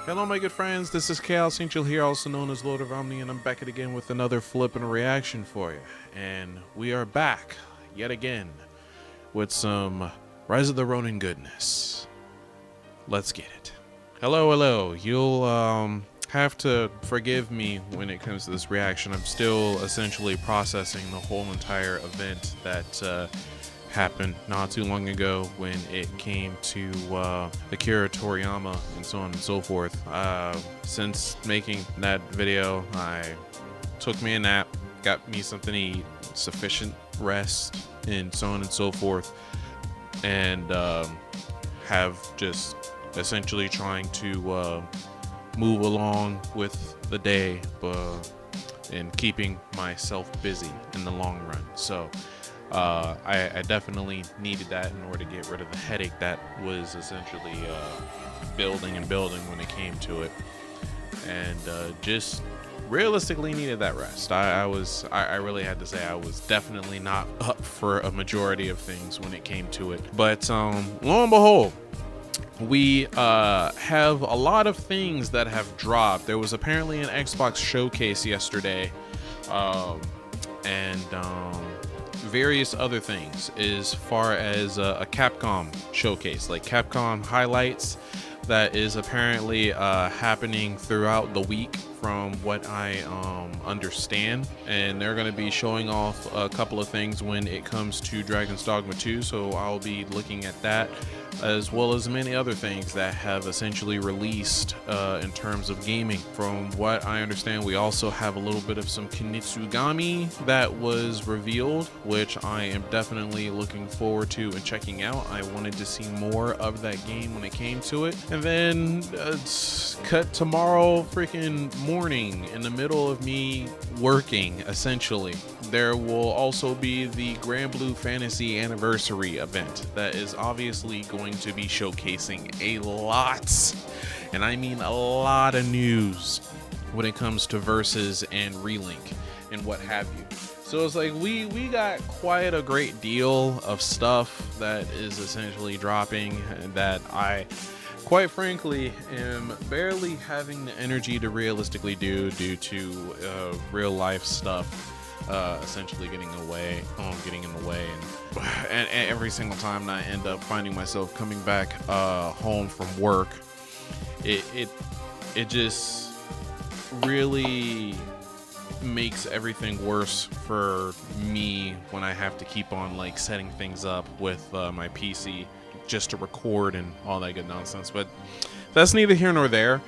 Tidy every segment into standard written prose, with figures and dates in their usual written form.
Hello, my good friends. This is Chaos Angel here, also known as Lord of Omni, and I'm back again with another flippin' reaction for you. And we are back yet again with some Rise of the Ronin goodness. Let's get it. Hello. You'll have to forgive me when it comes to this reaction. I'm still essentially processing the whole entire event that happened not too long ago when it came to Akira Toriyama and so on and so forth. Since making that video, I took me a nap, got me something to eat, sufficient rest, and so on and so forth, and have just essentially trying to move along with the day and keeping myself busy in the long run. So I definitely needed that in order to get rid of the headache that was essentially building when it came to it, and just realistically needed that rest. I really had to say I was definitely not up for a majority of things when it came to it. But lo and behold, we have a lot of things that have dropped. There was apparently an Xbox showcase yesterday, and various other things as far as a Capcom showcase, like Capcom highlights, that is apparently happening throughout the week from what I understand, and they're going to be showing off a couple of things when it comes to Dragon's Dogma 2, so I'll be looking at that, as well as many other things that have essentially released in terms of gaming. From what I understand, we also have a little bit of some Kinitsugami that was revealed, which I am definitely looking forward to and checking out. I wanted to see more of that game when it came to it. And then cut tomorrow freaking morning, in the middle of me working, essentially, there will also be the Grand Blue Fantasy Anniversary event that is obviously going to be showcasing a lot, and I mean a lot, of news when it comes to Versus and Relink and what have you. So it's like we got quite a great deal of stuff that is essentially dropping that I, quite frankly, am barely having the energy to realistically do due to real life stuff essentially getting in the way, and every single time I end up finding myself coming back home from work, it just really makes everything worse for me when I have to keep on like setting things up with my PC just to record and all that good nonsense. But that's neither here nor there.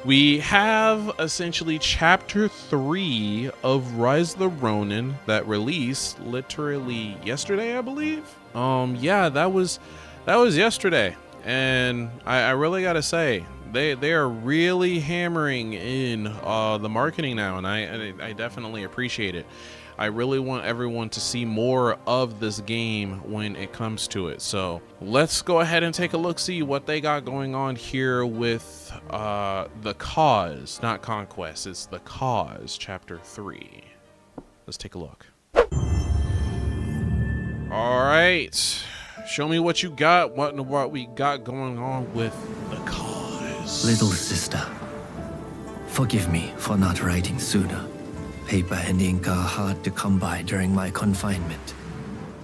We have essentially chapter 3 of Rise of the Ronin that released literally yesterday, I believe. Yeah, that was yesterday, and I really gotta say, they are really hammering in the marketing now, and I definitely appreciate it. I really want everyone to see more of this game when it comes to it. So let's go ahead and take a look, see what they got going on here with The Cause, not Conquest. It's The Cause, chapter 3. Let's take a look. All right, show me what you got. What we got going on with The Cause. Little sister, forgive me for not writing sooner. Paper and ink are hard to come by during my confinement.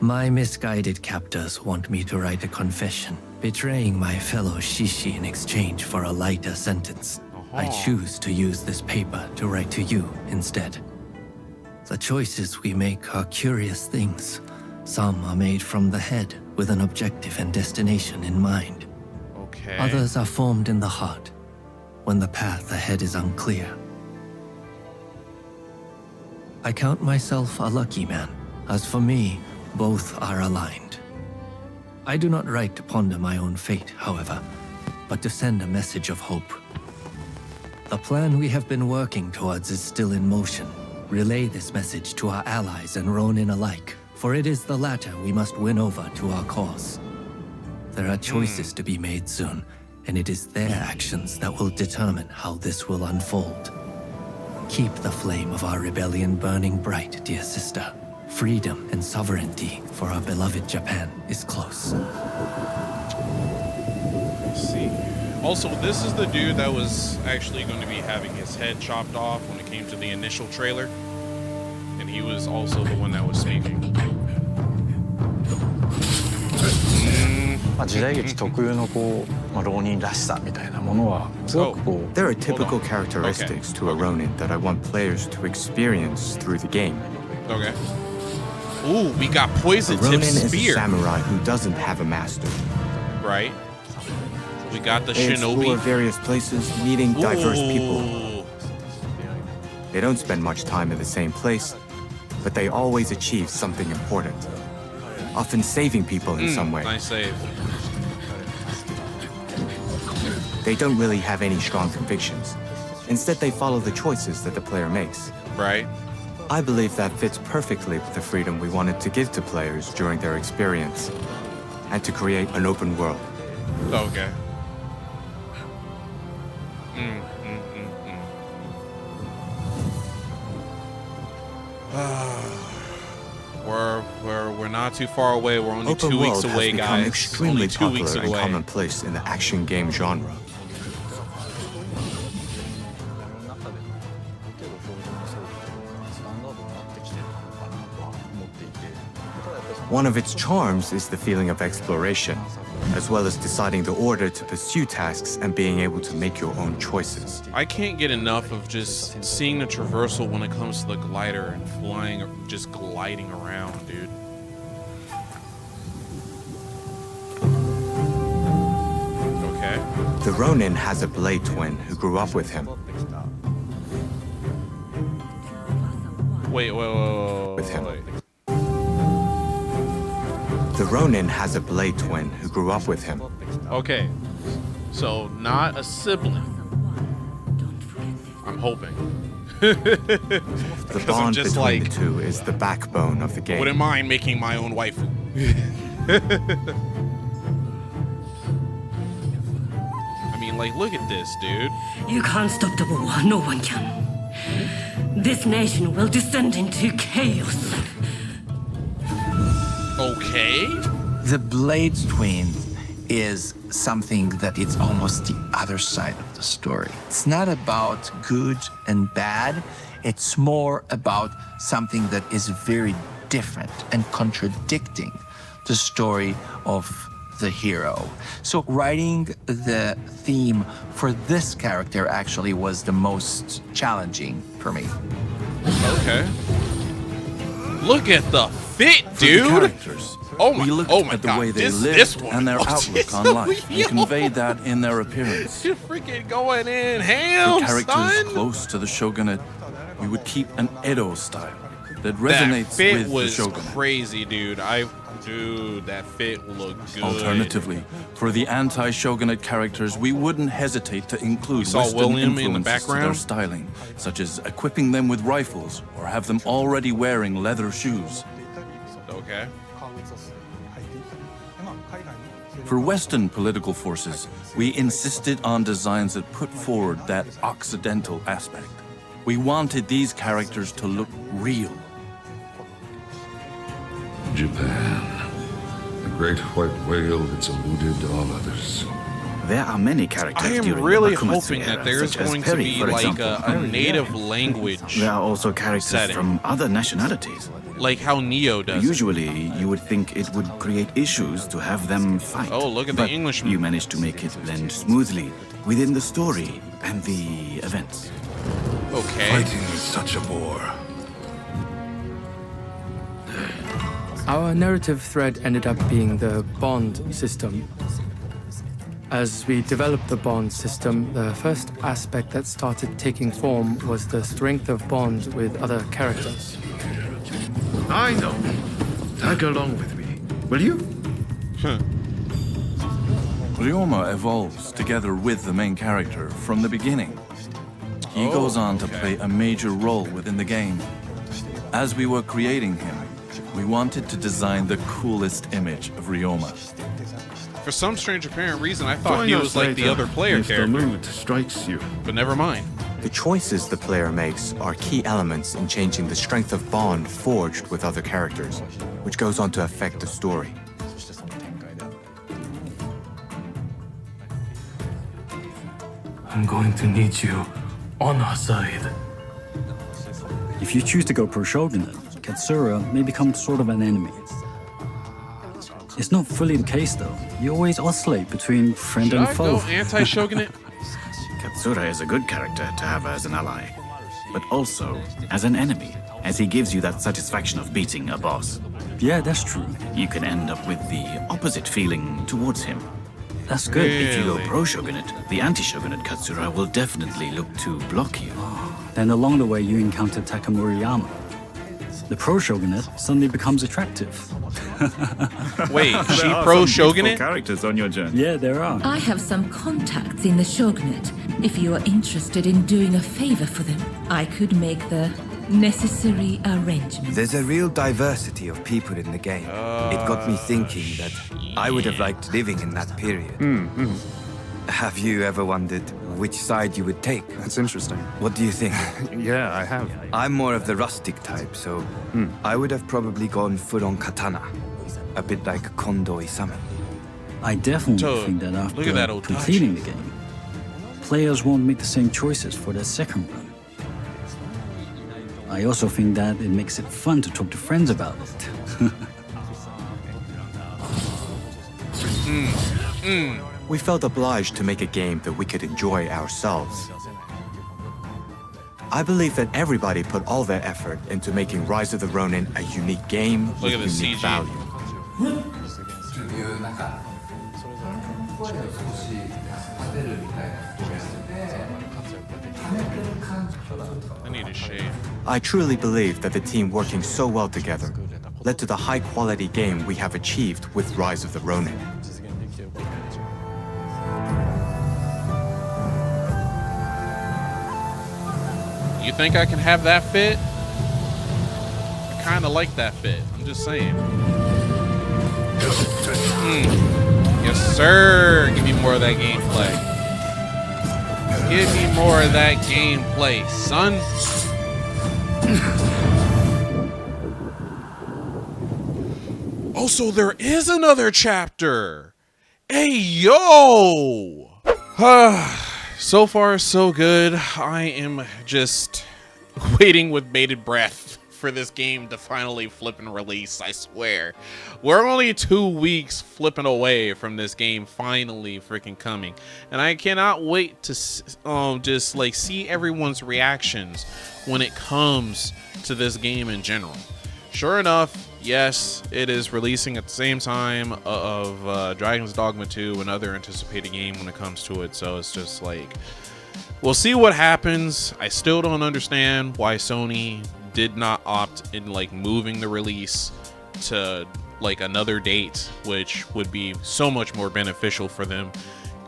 My misguided captors want me to write a confession, betraying my fellow Shishi in exchange for a lighter sentence. I choose to use this paper to write to you instead. The choices we make are curious things. Some are made from the head with an objective and destination in mind. Okay. Others are formed in the heart when the path ahead is unclear. I count myself a lucky man. As for me, both are aligned. I do not write to ponder my own fate, however, but to send a message of hope. The plan we have been working towards is still in motion. Relay this message to our allies and Ronin alike, for it is the latter we must win over to our cause. There are choices to be made soon, and it is their actions that will determine how this will unfold. Keep the flame of our rebellion burning bright, dear sister. Freedom and sovereignty for our beloved Japan is close. Let's see. Also, this is the dude that was actually going to be having his head chopped off when it came to the initial trailer. And he was also the one that was speaking. 時代劇特有のこう、浪人らしさみたいなものはすごくこう。There are typical characteristics to a Ronin that I want players to experience through the game. Okay. Ooh, we got poison A Ronin tip is a spear. samurai who doesn't have a master. Right. We got the They explore shinobi. various places, meeting diverse people. Ooh. They don't spend much time in the same place, but they always achieve something important, often saving people in some way. Nice save. They don't really have any strong convictions. Instead, they follow the choices that the player makes. Right. I believe that fits perfectly with the freedom we wanted to give to players during their experience, and to create an open world. Okay. We're not too far away. We're only Open 2 weeks world has away, become guys. extremely Only 2 weeks popular and away. commonplace in the action game genre. One of its charms is the feeling of exploration, as well as deciding the order to pursue tasks and being able to make your own choices. I can't get enough of just seeing the traversal when it comes to the glider and flying, just gliding around, dude. Okay. The Ronin has a blade twin who grew up with him. Wait. With him. Wait. The Ronin has a blade twin who grew up with him. Okay. So not a sibling. I'm hoping. The bond between the two is the backbone of the game. Wouldn't mind making my own waifu. I mean, like, look at this, dude. You can't stop the war. No one can. This nation will descend into chaos. Okay. The Blade Twin is something that is almost the other side of the story. It's not about good and bad. It's more about something that is very different and contradicting the story of the hero. So writing the theme for this character actually was the most challenging for me. Okay. Look at the fit, dude. For the characters, Oh my, we looked oh my at the God. way they this lived one. and their Oh, outlook jeez. on life Yo. and conveyed that in their appearance. You're freaking going in ham, The characters son. close to the shogunate, we would keep an Edo style that That resonates fit with the was shogunate. crazy, dude. Dude, that fit looked good. Alternatively, for the anti-shogunate characters, we wouldn't hesitate to include saw Western William in the influences to their background? styling, such as equipping them with rifles or have them already wearing leather shoes. Okay. For Western political forces, we insisted on designs that put forward that Occidental aspect. We wanted these characters to look real. Japan. The great white whale that's eluded all others. There are many characters I am during really the Bakumatsu hoping era, that there's such as going to Perry, be for like example. a native language, There are also characters setting. from other nationalities. like how Neo does. it. Usually, you would think it would create issues to have them fight. Oh, look at the but Englishman. You managed to make it blend smoothly within the story and the events. Okay. Fighting is such a bore. Our narrative thread ended up being the bond system. As we developed the bond system, the first aspect that started taking form was the strength of bond with other characters. I know. Tag along with me, will you? Ryoma evolves together with the main character from the beginning. He goes on to play a major role within the game. As we were creating him, we wanted to design the coolest image of Ryoma. For some strange apparent reason, I thought Join he us was like the later other player if character. the mood strikes you. But never mind. The choices the player makes are key elements in changing the strength of bond forged with other characters, which goes on to affect the story. I'm going to need you on our side. If you choose to go pro shogunate, Katsura may become sort of an enemy. It's not fully the case though. You always oscillate between friend and foe. Go anti-shogunate? Katsura is a good character to have as an ally, but also as an enemy, as he gives you that satisfaction of beating a boss. Yeah, that's true. You can end up with the opposite feeling towards him. That's good. If you go pro-shogunate, the anti-shogunate Katsura will definitely look to block you. Then along the way you encounter Takamuriyama. The pro-shogunate suddenly becomes attractive. Wait, she pro-shogunate? Characters on your journey. Yeah, there are. I have some contacts in the shogunate. If you are interested in doing a favor for them, I could make the necessary arrangements. There's a real diversity of people in the game. It got me thinking that I would have liked living in that period. Have you ever wondered which side you would take? That's interesting. What do you think? Yeah, I have. I'm more of the rustic type, so I would have probably gone full-on katana. A bit like Kondo Isami. I definitely think that after look at that old completing the game, players won't make the same choices for their second run. I also think that it makes it fun to talk to friends about it. We felt obliged to make a game that we could enjoy ourselves. I believe that everybody put all their effort into making Rise of the Ronin a unique game with unique value. I need a shade. I truly believe that the team working so well together led to the high-quality game we have achieved with Rise of the Ronin. You think I can have that fit? I kind of like that fit. I'm just saying. Yes, sir. Give me more of that gameplay. Give me more of that gameplay, son. Also, there is another chapter. Hey, yo. So far, so good. I am just waiting with bated breath for this game to finally flip and release, I swear. We're only 2 weeks flipping away from this game finally freaking coming. And I cannot wait to just like see everyone's reactions when it comes to this game in general. Sure enough, yes, it is releasing at the same time of Dragon's Dogma 2, another anticipated game when it comes to it. So it's just like, we'll see what happens. I still don't understand why Sony did not opt in like moving the release to like another date, which would be so much more beneficial for them,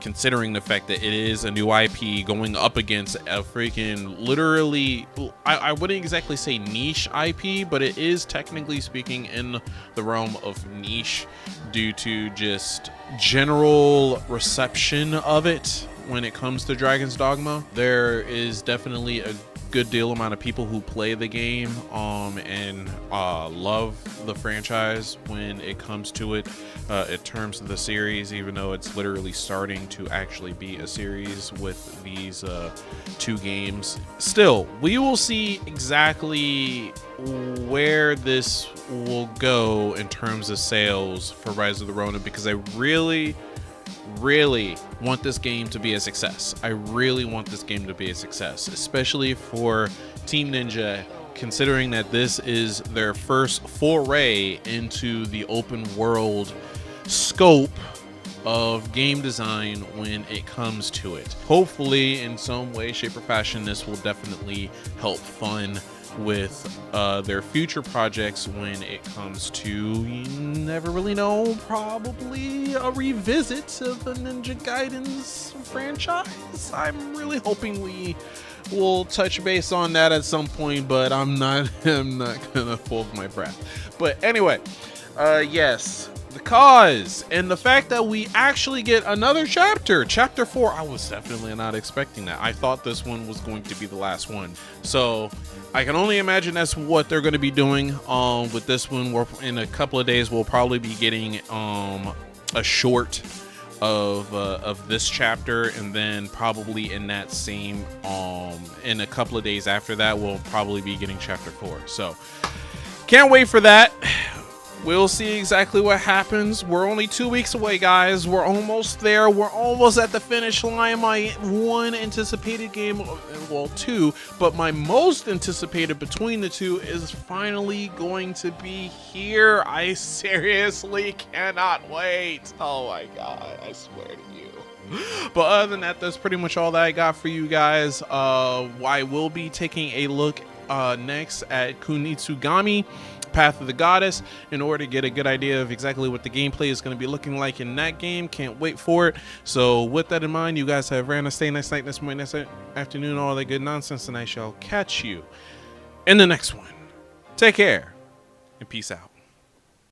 considering the fact that it is a new IP going up against a freaking literally, I wouldn't exactly say niche IP, but it is technically speaking in the realm of niche due to just general reception of it when it comes to Dragon's Dogma. There is definitely a good deal amount of people who play the game and love the franchise when it comes to it in terms of the series, even though it's literally starting to actually be a series with these 2 games. Still, we will see exactly where this will go in terms of sales for Rise of the Ronin, because I really want this game to be a success. I really want this game to be a success, especially for Team Ninja, considering that this is their first foray into the open world scope of game design when it comes to it. Hopefully, in some way, shape, or fashion, this will definitely help fund with their future projects when it comes to, you never really know, probably a revisit of the Ninja Gaiden's franchise. I'm really hoping we will touch base on that at some point, but I'm not gonna hold my breath. But anyway, yes, the cause and the fact that we actually get another chapter 4. I was definitely not expecting that. I thought this one was going to be the last one, so I can only imagine that's what they're going to be doing with this one. In a couple of days we'll probably be getting a short of this chapter, and then probably in that same in a couple of days after that, we'll probably be getting chapter 4. So can't wait for that. We'll see exactly what happens. We're only 2 weeks away, guys. We're almost there. We're almost at the finish line. My one anticipated game, well, 2, but my most anticipated between the 2 is finally going to be here. I seriously cannot wait. Oh my God, I swear to you. But other than that, that's pretty much all that I got for you guys. I will be taking a look next at Kunitsugami, Path of the Goddess, in order to get a good idea of exactly what the gameplay is going to be looking like in that game. Can't wait for it. So with that in mind, you guys have ran a stay nice night, this morning, this afternoon, all that good nonsense, and I shall catch you in the next one. Take care and peace out.